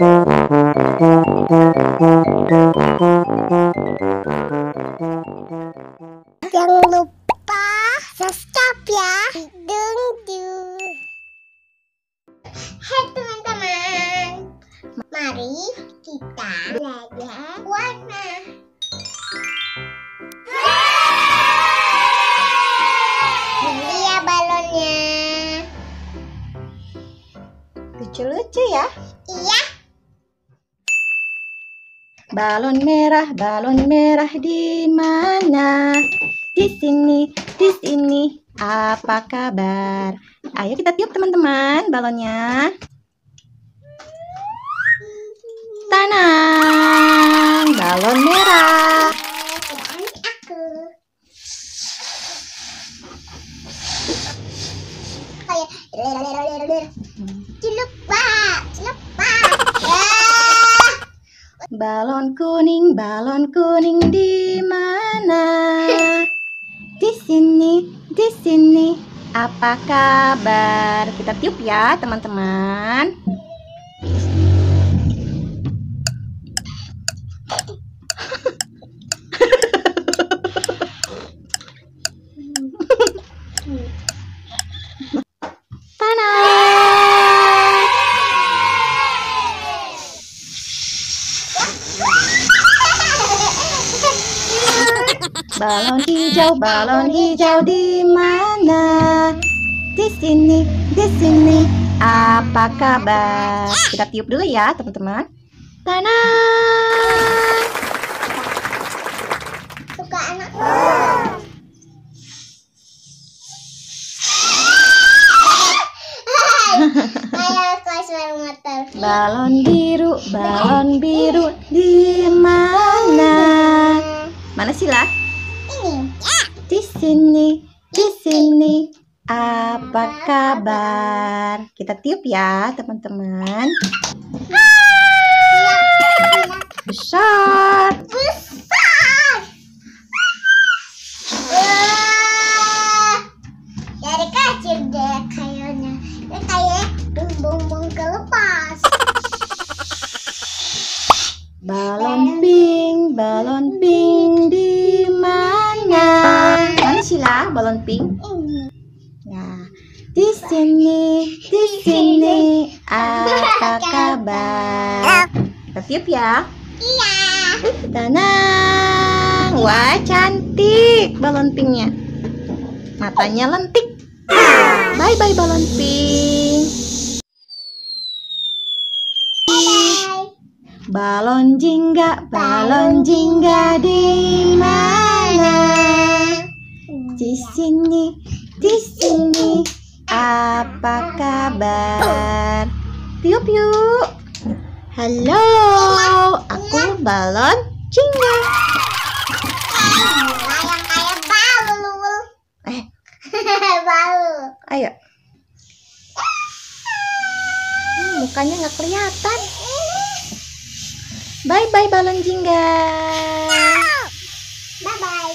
Jangan lupa subscribe ya. Hai teman-teman, mari kita belajar warna. Ini ya balonnya. Lucu-lucu ya. Iya. Balon merah di mana? Di sini, di sini. Apa kabar? Ayo kita tiup teman-teman balonnya. Tanang, balon merah. Aku. Kayak celup pak. Balon kuning di mana? Di sini. Apa kabar? Kita tiup ya, teman-teman. Balon hijau di mana? Di sini. Apa kabar? Kita tiup dulu ya, teman-teman. Tanah. Suka anak. Balon biru di mana? Mana Sila? Ini. Di sini. Apa kabar? Kita tiup ya, teman-teman. Besar. Dari kecil deh kayaknya. Kayak bumbung kelepas. Balon pink di mana? Mana Sila balon pink? Ya, di sini. Apa kabar? Kita tiup ya. Iya. Tanang. Wah, cantik balon pinknya. Matanya lentik. Bye-bye balon pink. Balon jingga di mana? Di sini. Apa kabar? Tiup yuk. Halo, aku balon jingga. Yang kayak balul. Balul. Ayo. Mukanya nggak kelihatan. Bye-bye balon jingga. Bye-bye.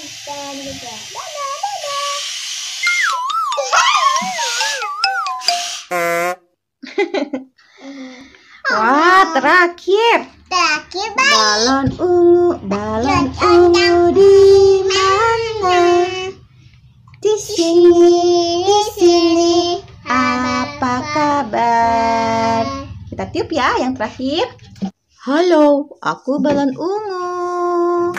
Wah, terakhir. Balon ungu di mana? Di sini. Apa kabar? Kita tiup ya yang terakhir. Halo, aku balon ungu.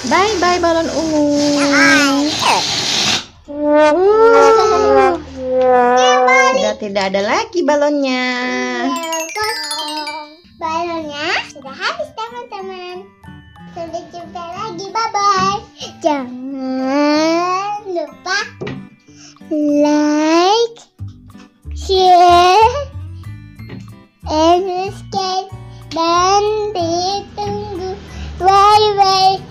Bye-bye balon ungu. Sudah tidak ada lagi balonnya. Balonnya sudah habis teman-teman. Sampai jumpa lagi. Bye-bye. Jangan lupa like, share, and subscribe. Dan ditunggu. Bye-bye.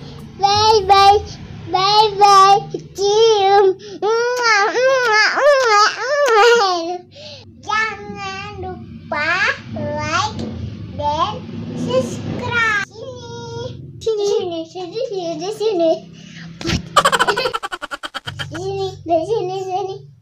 Cium. Jangan lupa like dan subscribe. Sini. Di sini sini.